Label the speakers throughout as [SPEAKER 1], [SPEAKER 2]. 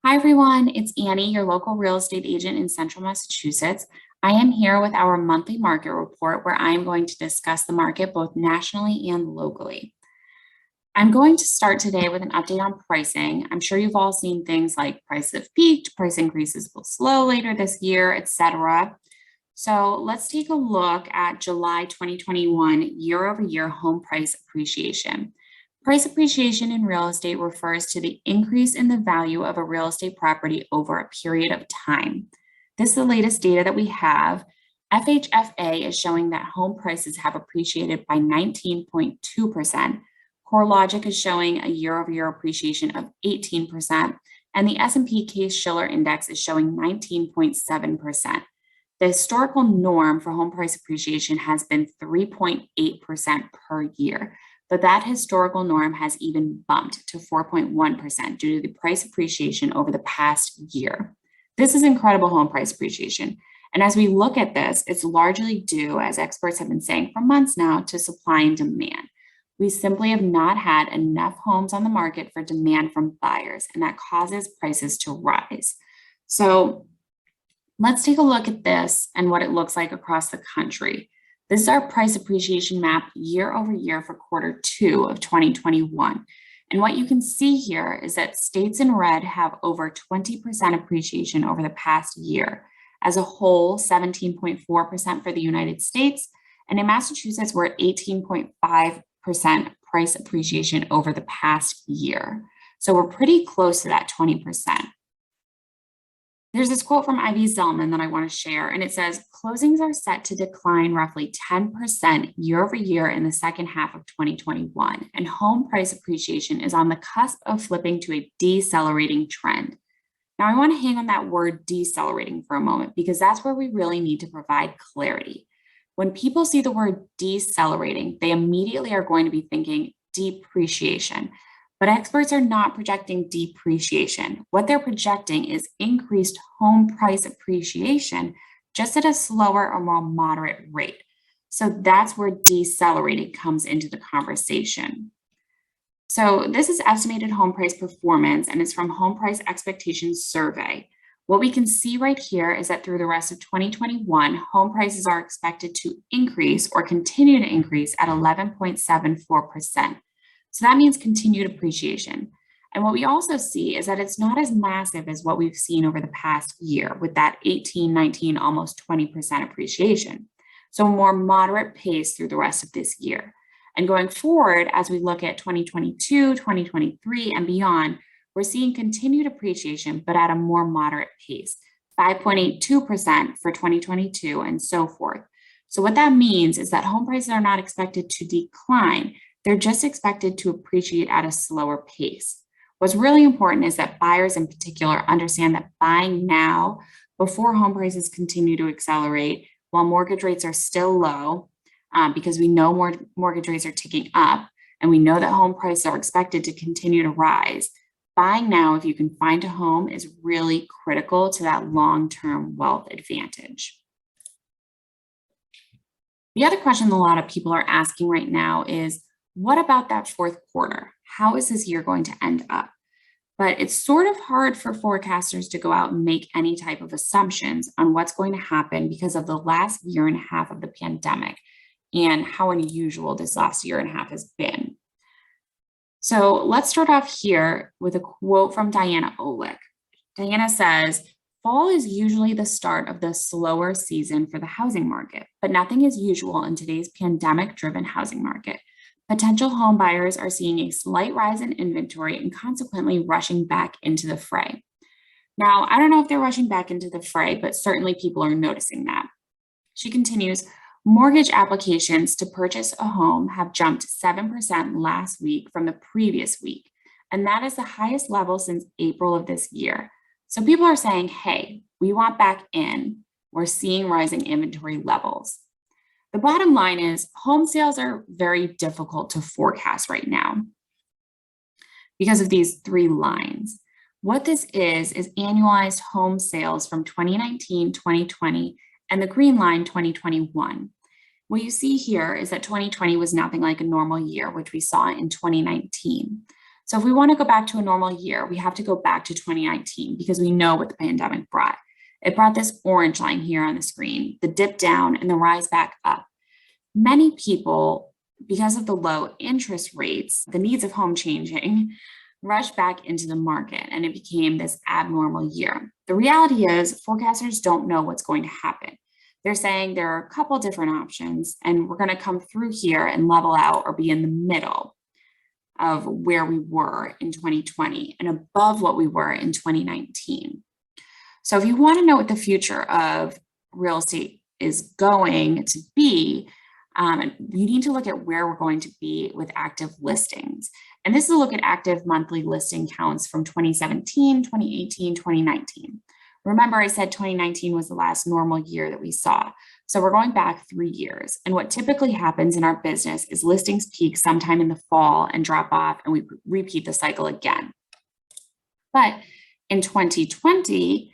[SPEAKER 1] Hi, everyone. It's Annie, your local real estate agent in Central Massachusetts. I am here with our monthly market report where I am going to discuss the market both nationally and locally. I'm going to start today with an update on pricing. I'm sure you've all seen things like prices have peaked, price increases will slow later this year, etc. So let's take a look at July 2021 year-over-year home price appreciation. Price appreciation in real estate refers to the increase in the value of a real estate property over a period of time. This is the latest data that we have. FHFA is showing that home prices have appreciated by 19.2%. CoreLogic is showing a year-over-year appreciation of 18%, and the S&P Case-Shiller Index is showing 19.7%. The historical norm for home price appreciation has been 3.8% per year, but that historical norm has even bumped to 4.1% due to the price appreciation over the past year. This is incredible home price appreciation. And as we look at this, it's largely due, as experts have been saying for months now, to supply and demand. We simply have not had enough homes on the market for demand from buyers, and that causes prices to rise. So let's take a look at this and what it looks like across the country. This is our price appreciation map year over year for Q2 of 2021. And what you can see here is that states in red have over 20% appreciation over the past year. As a whole, 17.4% for the United States. And in Massachusetts, we're at 18.5% price appreciation over the past year. So we're pretty close to that 20%. There's this quote from Ivy Zellman that I want to share, and it says, closings are set to decline roughly 10% year over year in the second half of 2021, and home price appreciation is on the cusp of flipping to a decelerating trend. Now, I want to hang on that word decelerating for a moment because that's where we really need to provide clarity. When people see the word decelerating, they immediately are going to be thinking depreciation. But experts are not projecting depreciation. What they're projecting is increased home price appreciation, just at a slower or more moderate rate. So that's where decelerating comes into the conversation. So this is estimated home price performance, and it's from Home Price Expectations Survey. What we can see right here is that through the rest of 2021, home prices are expected to increase or continue to increase at 11.74%. So that means continued appreciation. And what we also see is that it's not as massive as what we've seen over the past year with that 18, 19, almost 20% appreciation. So a more moderate pace through the rest of this year. And going forward, as we look at 2022, 2023, and beyond, we're seeing continued appreciation, but at a more moderate pace, 5.82% for 2022 and so forth. So what that means is that home prices are not expected to decline. They're just expected to appreciate at a slower pace. What's really important is that buyers in particular understand that buying now before home prices continue to accelerate while mortgage rates are still low, because we know mortgage rates are ticking up and we know that home prices are expected to continue to rise. Buying now, if you can find a home, is really critical to that long-term wealth advantage. The other question a lot of people are asking right now is, what about that fourth quarter? How is this year going to end up? But it's sort of hard for forecasters to go out and make any type of assumptions on what's going to happen because of the last year and a half of the pandemic and how unusual this last year and a half has been. So let's start off here with a quote from Diana Olick. Diana says, fall is usually the start of the slower season for the housing market, but nothing is usual in today's pandemic-driven housing market. Potential home buyers are seeing a slight rise in inventory and consequently rushing back into the fray. Now, I don't know if they're rushing back into the fray, but certainly people are noticing that. She continues, mortgage applications to purchase a home have jumped 7% last week from the previous week, and that is the highest level since April of this year. So people are saying, hey, we want back in. We're seeing rising inventory levels. The bottom line is home sales are very difficult to forecast right now because of these three lines. What this is annualized home sales from 2019, 2020, and the green line 2021. What you see here is that 2020 was nothing like a normal year, which we saw in 2019. So if we want to go back to a normal year, we have to go back to 2019 because we know what the pandemic brought. It brought this orange line here on the screen, the dip down and the rise back up. Many people, because of the low interest rates, the needs of home changing, rushed back into the market and it became this abnormal year. The reality is forecasters don't know what's going to happen. They're saying there are a couple different options and we're going to come through here and level out or be in the middle of where we were in 2020 and above what we were in 2019. So if you want to know what the future of real estate is going to be, you need to look at where we're going to be with active listings. And this is a look at active monthly listing counts from 2017, 2018, 2019. Remember, I said 2019 was the last normal year that we saw. So we're going back 3 years. And what typically happens in our business is listings peak sometime in the fall and drop off, and we repeat the cycle again. But in 2020,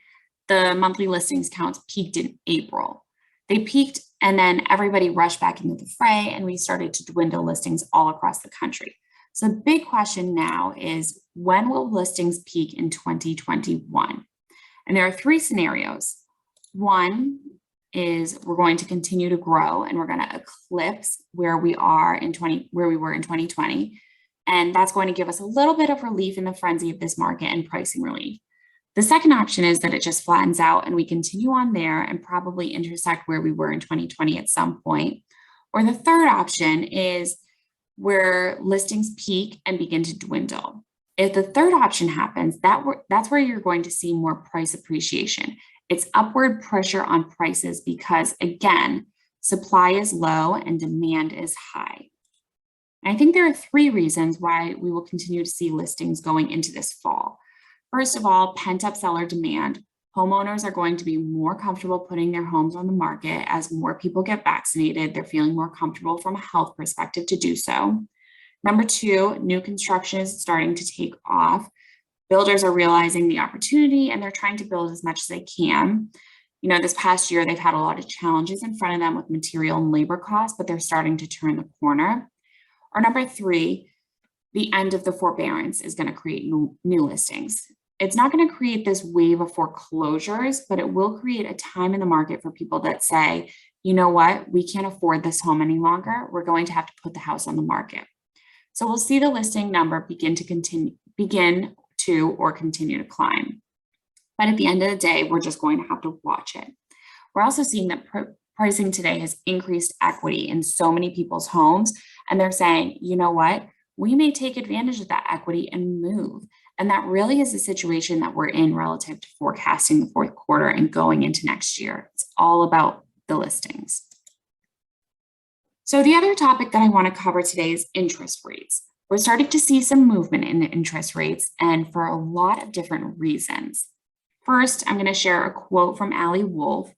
[SPEAKER 1] the monthly listings counts peaked in April. They peaked and then everybody rushed back into the fray and we started to dwindle listings all across the country. So the big question now is, when will listings peak in 2021? And there are 3 scenarios. One is we're going to continue to grow and we're going to eclipse where we were in 2020. And that's going to give us a little bit of relief in the frenzy of this market and pricing relief. The second option is that it just flattens out and we continue on there and probably intersect where we were in 2020 at some point. Or the third option is where listings peak and begin to dwindle. If the third option happens, that's where you're going to see more price appreciation. It's upward pressure on prices because, again, supply is low and demand is high. And I think there are 3 reasons why we will continue to see listings going into this fall. First of all, pent-up seller demand. Homeowners are going to be more comfortable putting their homes on the market as more people get vaccinated. They're feeling more comfortable from a health perspective to do so. Number 2, new construction is starting to take off. Builders are realizing the opportunity and they're trying to build as much as they can. This past year, they've had a lot of challenges in front of them with material and labor costs, but they're starting to turn the corner. Or number 3, the end of the forbearance is going to create new listings. It's not going to create this wave of foreclosures, but it will create a time in the market for people that say, you know what, we can't afford this home any longer. We're going to have to put the house on the market. So we'll see the listing number begin to continue to climb. But at the end of the day, we're just going to have to watch it. We're also seeing that pricing today has increased equity in so many people's homes. And they're saying, you know what, we may take advantage of that equity and move. And that really is the situation that we're in relative to forecasting the fourth quarter and going into next year. It's all about the listings. So the other topic that I want to cover today is interest rates. We're starting to see some movement in the interest rates and for a lot of different reasons. First, I'm going to share a quote from Allie Wolf.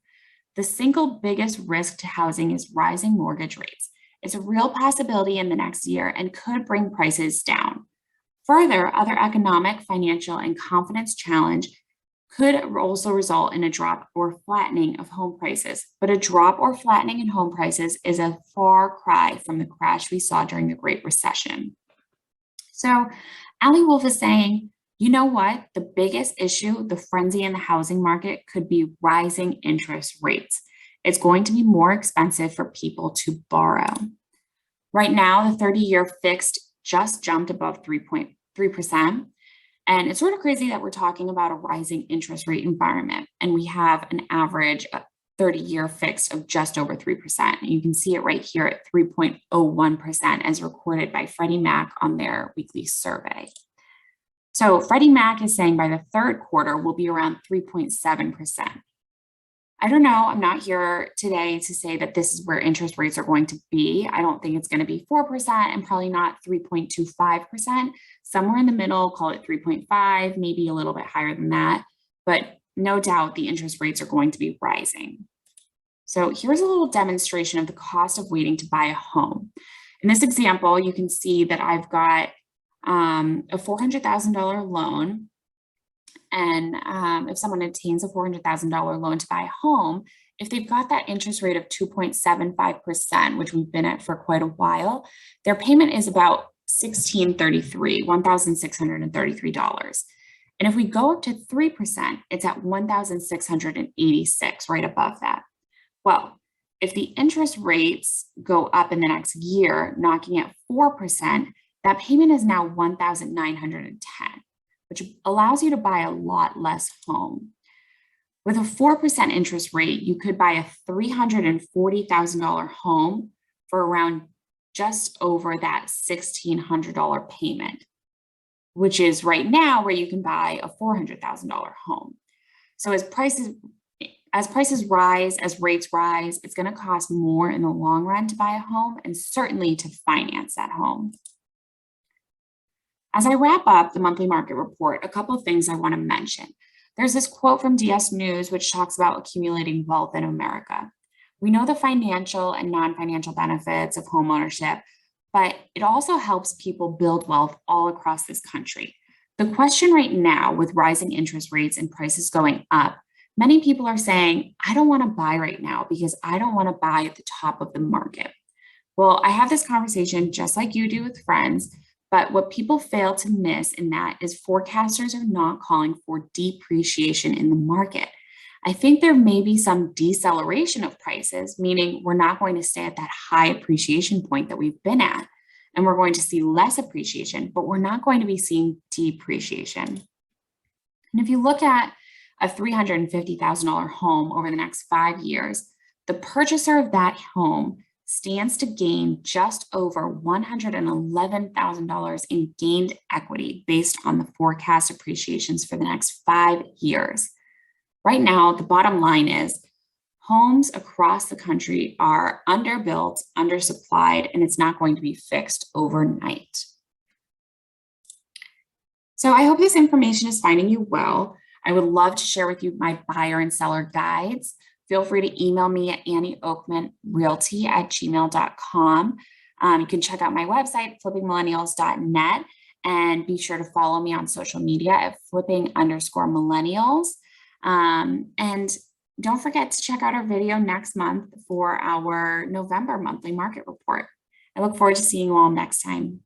[SPEAKER 1] The single biggest risk to housing is rising mortgage rates. It's a real possibility in the next year and could bring prices down. Further, other economic, financial, and confidence challenge could also result in a drop or flattening of home prices. But a drop or flattening in home prices is a far cry from the crash we saw during the Great Recession. So Allie Wolf is saying, you know what? The biggest issue, the frenzy in the housing market, could be rising interest rates. It's going to be more expensive for people to borrow. Right now, the 30-year fixed just jumped above 3.3%. And it's sort of crazy that we're talking about a rising interest rate environment. And we have an average 30-year fixed of just over 3%. And you can see it right here at 3.01% as recorded by Freddie Mac on their weekly survey. So Freddie Mac is saying by the third quarter, we'll be around 3.7%. I don't know. I'm not here today to say that this is where interest rates are going to be. I don't think it's going to be 4% and probably not 3.25%. Somewhere in the middle, call it 3.5, maybe a little bit higher than that. But no doubt the interest rates are going to be rising. So here's a little demonstration of the cost of waiting to buy a home. In this example, you can see that I've got a $400,000 loan. And if someone obtains a $400,000 loan to buy a home, if they've got that interest rate of 2.75%, which we've been at for quite a while, their payment is about $1,633. And if we go up to 3%, it's at $1,686, right above that. Well, if the interest rates go up in the next year, knocking at 4%, that payment is now $1,910, which allows you to buy a lot less home. With a 4% interest rate, you could buy a $340,000 home for around just over that $1,600 payment, which is right now where you can buy a $400,000 home. So as prices rise, as rates rise, it's going to cost more in the long run to buy a home and certainly to finance that home. As I wrap up the monthly market report, a couple of things I want to mention. There's this quote from DS News, which talks about accumulating wealth in America. We know the financial and non-financial benefits of homeownership, but it also helps people build wealth all across this country. The question right now, with rising interest rates and prices going up, many people are saying, I don't want to buy right now because I don't want to buy at the top of the market. Well, I have this conversation just like you do with friends, but what people fail to miss in that is forecasters are not calling for depreciation in the market. I think there may be some deceleration of prices, meaning we're not going to stay at that high appreciation point that we've been at, and we're going to see less appreciation, but we're not going to be seeing depreciation. And if you look at a $350,000 home over the next 5 years, the purchaser of that home stands to gain just over $111,000 in gained equity based on the forecast appreciations for the next 5 years. Right now, the bottom line is homes across the country are underbuilt, undersupplied, and it's not going to be fixed overnight. So I hope this information is finding you well. I would love to share with you my buyer and seller guides. Feel free to email me at AnnieOakmanRealty@gmail.com. You can check out my website, flippingmillennials.net, and be sure to follow me on social media at flipping_millennials. And don't forget to check out our video next month for our November monthly market report. I look forward to seeing you all next time.